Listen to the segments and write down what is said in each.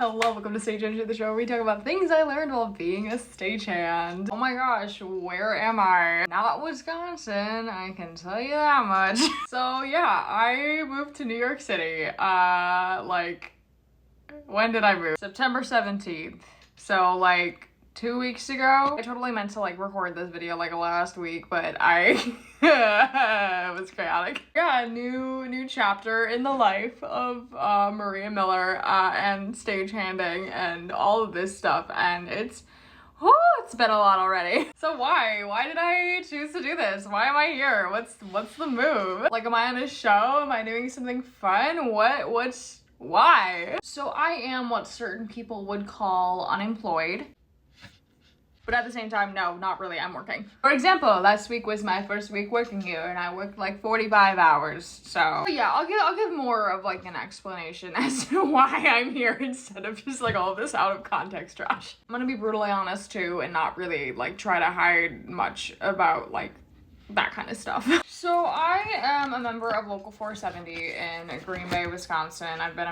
Hello, welcome to Stagehand Sh, the show where we talk about things I learned while being a stagehand. Oh my gosh, where am I? Not Wisconsin, I can tell you that much. So yeah, I moved to New York City. When did I move? September 17th. So like 2 weeks ago. I totally meant to like record this video like last week, but I it was chaotic. Yeah, new chapter in the life of Maria Miller and stagehanding and all of this stuff, and it's been a lot already. So why did I choose to do this? Why am I here? What's the move? Like, am I on a show? Am I doing something fun? Why? So I am what certain people would call unemployed. But at the same time, no, not really, I'm working. For example, last week was my first week working here and I worked like 45 hours. So yeah, I'll give more of like an explanation as to why I'm here instead of just like all of this out of context trash. I'm gonna be brutally honest too and not really like try to hide much about like that kind of stuff. So I am a member of Local 470 in Green Bay, Wisconsin. I've been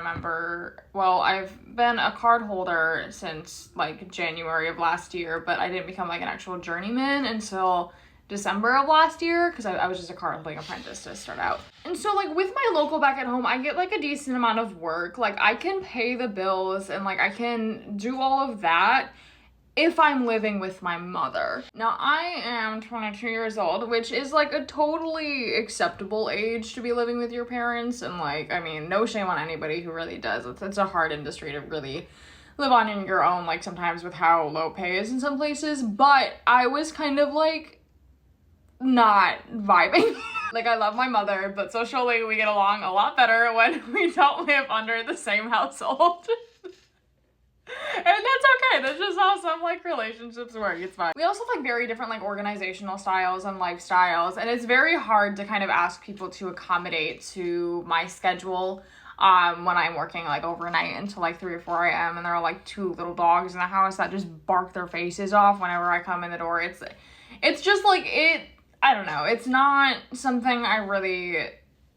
a card holder since like January of last year, but I didn't become like an actual journeyman until December of last year because I was just a card holding apprentice to start out. And so like with my local back at home, I get like a decent amount of work. Like I can pay the bills and like I can do all of that if I'm living with my mother. Now, I am 22 years old, which is like a totally acceptable age to be living with your parents. And like, I mean, no shame on anybody who really does. It's a hard industry to really live on your own, like sometimes with how low pay is in some places. But I was kind of like not vibing. Like, I love my mother, but socially we get along a lot better when we don't live under the same household. And that's okay. That's just how some like relationships work. It's fine. We also have like very different like organizational styles and lifestyles, and it's very hard to kind of ask people to accommodate to my schedule when I'm working like overnight until like 3 or 4 a.m. and there are like 2 little dogs in the house that just bark their faces off whenever I come in the door. It's just like I don't know. It's not something I really.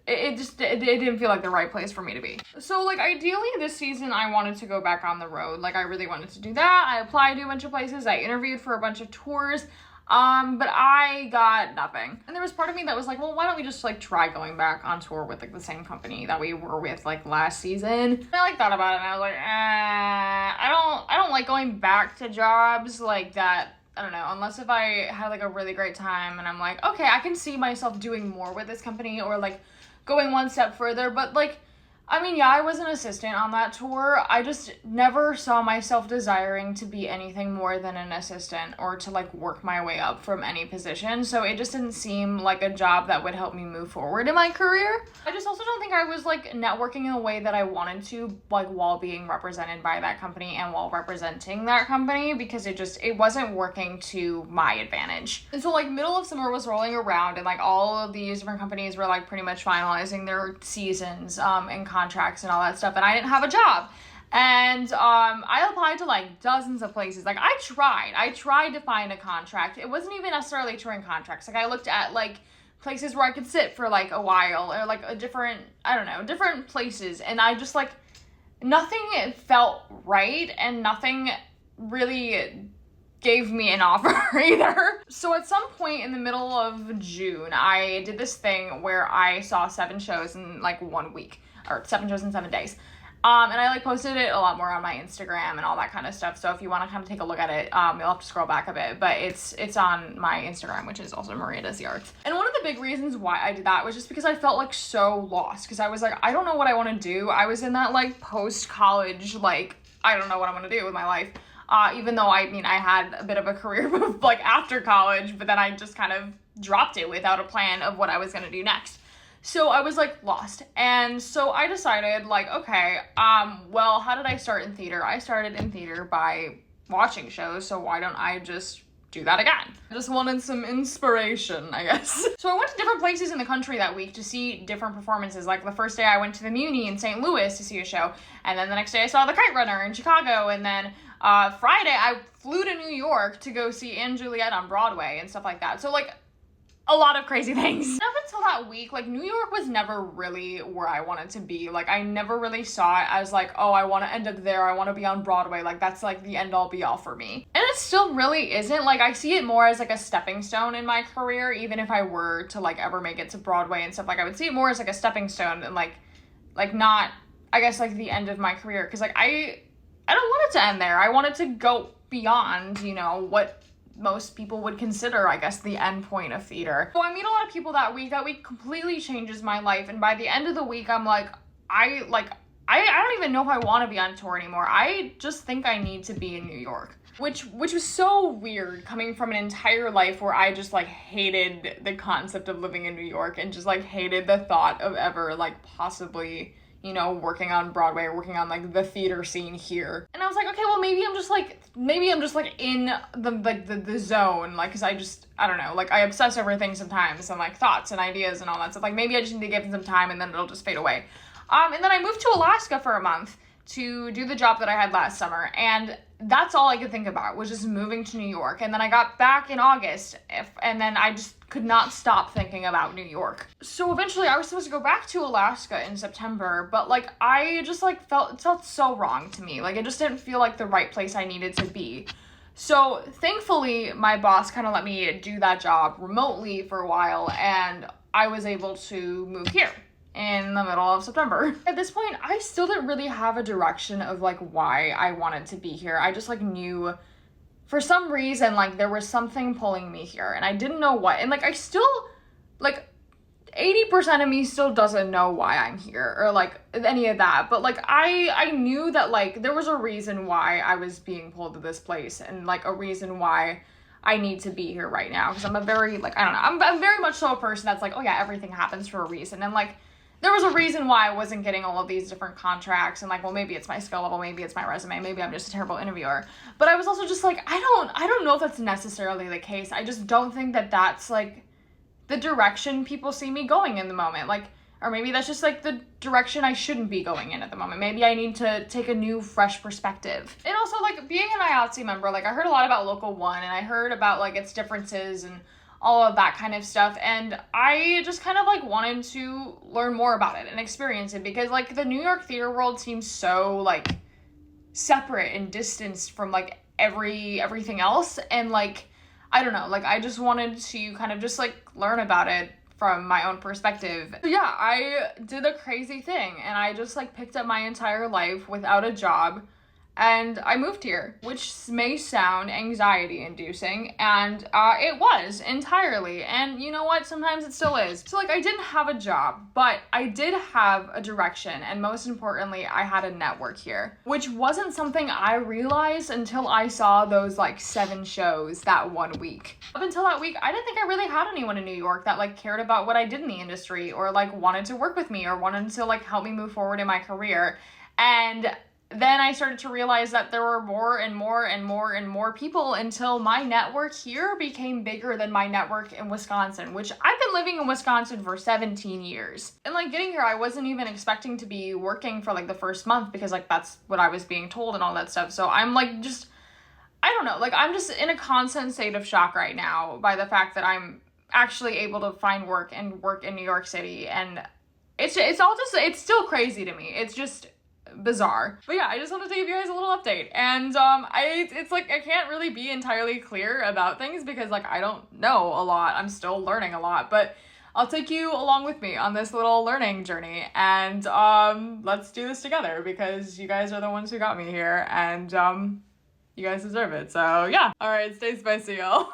It didn't feel like the right place for me to be. So like ideally this season I wanted to go back on the road. Like I really wanted to do that. I applied to a bunch of places. I interviewed for a bunch of tours. But I got nothing. And there was part of me that was like, well, why don't we just like try going back on tour with like the same company that we were with like last season? And I like thought about it and I was like, I don't like going back to jobs like that. I don't know, unless if I had like a really great time and I'm like, okay, I can see myself doing more with this company or like going one step further. But like, I mean, yeah, I was an assistant on that tour. I just never saw myself desiring to be anything more than an assistant or to like work my way up from any position. So it just didn't seem like a job that would help me move forward in my career. I just also don't think I was like networking in a way that I wanted to, like while being represented by that company and while representing that company, because it wasn't working to my advantage. And so like middle of summer was rolling around and like all of these different companies were like pretty much finalizing their seasons and contracts and all that stuff, and I didn't have a job. And I applied to like dozens of places. Like I tried to find a contract. It wasn't even necessarily touring contracts. Like I looked at like places where I could sit for like a while or like different places, and I just like nothing felt right and nothing really gave me an offer either. So at some point in the middle of June, I did this thing where I saw 7 shows in like 1 week, or 7 shows in 7 days. And I like posted it a lot more on my Instagram and all that kind of stuff. So if you want to kind of take a look at it, you'll have to scroll back a bit, but it's on my Instagram, which is also Maria Does the Arts. And one of the big reasons why I did that was just because I felt like so lost, because I was like, I don't know what I want to do. I was in that like post-college, like, I don't know what I'm going to do with my life. Even though I had a bit of a career move like after college, but then I just kind of dropped it without a plan of what I was going to do next. So I was like lost. And so I decided like, okay, well, how did I start in theater? I started in theater by watching shows. So why don't I just do that again? I just wanted some inspiration, I guess. So I went to different places in the country that week to see different performances. Like the first day I went to the Muni in St. Louis to see a show. And then the next day I saw the Kite Runner in Chicago. And then Friday I flew to New York to go see Anne Juliet on Broadway and stuff like that. So like a lot of crazy things. Up until that week, like, New York was never really where I wanted to be. Like, I never really saw it as like, oh, I want to end up there, I want to be on Broadway, like that's like the end all be all for me. And it still really isn't. Like, I see it more as like a stepping stone in my career. Even if I were to like ever make it to Broadway and stuff, like I would see it more as like a stepping stone and like not, I guess, like the end of my career, because like I don't want it to end there. I want it to go beyond, you know, what most people would consider, I guess, the end point of theater. So I meet a lot of people that week. That week completely changes my life, and by the end of the week, I'm like, I don't even know if I want to be on tour anymore. I just think I need to be in New York. Which was so weird, coming from an entire life where I just like hated the concept of living in New York and just like hated the thought of ever like possibly, you know, working on Broadway or working on like the theater scene here. And I was like, okay, well maybe I'm just like in the zone, like, cause I don't know, like I obsess over things sometimes and like thoughts and ideas and all that stuff. Like maybe I just need to give it some time and then it'll just fade away. And then I moved to Alaska for a month to do the job that I had last summer, and that's all I could think about was just moving to New York. And then I got back in August, and then I just could not stop thinking about New York. So eventually I was supposed to go back to Alaska in September, but like I just like it felt so wrong to me. Like it just didn't feel like the right place I needed to be. So thankfully my boss kind of let me do that job remotely for a while, and I was able to move here in the middle of September. At this point, I still didn't really have a direction of like why I wanted to be here. I just like knew for some reason like there was something pulling me here, and I didn't know what. And like I still, like 80% of me still doesn't know why I'm here or like any of that. But like I knew that like there was a reason why I was being pulled to this place, and like a reason why I need to be here right now. Because I'm a very like, I don't know, I'm very much so a person that's like, oh yeah, everything happens for a reason. And like there was a reason why I wasn't getting all of these different contracts, and like, well, maybe it's my skill level, maybe it's my resume, maybe I'm just a terrible interviewer. But I was also just like, I don't know if that's necessarily the case. I just don't think that that's like the direction people see me going in the moment. Like, or maybe that's just like the direction I shouldn't be going in at the moment. Maybe I need to take a new, fresh perspective. And also like being an IATSE member, like I heard a lot about Local 1, and I heard about like its differences and all of that kind of stuff, and I just kind of like wanted to learn more about it and experience it, because like the New York theater world seems so like separate and distanced from like everything else, and like I don't know, like I just wanted to kind of just like learn about it from my own perspective. So yeah, I did a crazy thing, and I just like picked up my entire life without a job, and I moved here, which may sound anxiety inducing, and it was entirely. And you know what? Sometimes it still is. So like I didn't have a job, but I did have a direction, and most importantly, I had a network here, which wasn't something I realized until I saw those like 7 shows that one week. Up until that week, I didn't think I really had anyone in New York that like cared about what I did in the industry, or like wanted to work with me, or wanted to like help me move forward in my career. And then I started to realize that there were more and more and more and more people, until my network here became bigger than my network in Wisconsin, which I've been living in Wisconsin for 17 years. And like getting here, I wasn't even expecting to be working for like the first month, because like that's what I was being told and all that stuff. So I'm like just, I don't know, like I'm just in a constant state of shock right now by the fact that I'm actually able to find work and work in New York City. And it's still crazy to me. It's just bizarre. But yeah, I just wanted to give you guys a little update. And it's like I can't really be entirely clear about things, because like I don't know a lot. I'm still learning a lot, but I'll take you along with me on this little learning journey, and let's do this together, because you guys are the ones who got me here, and you guys deserve it. So yeah. All right, stay spicy, y'all.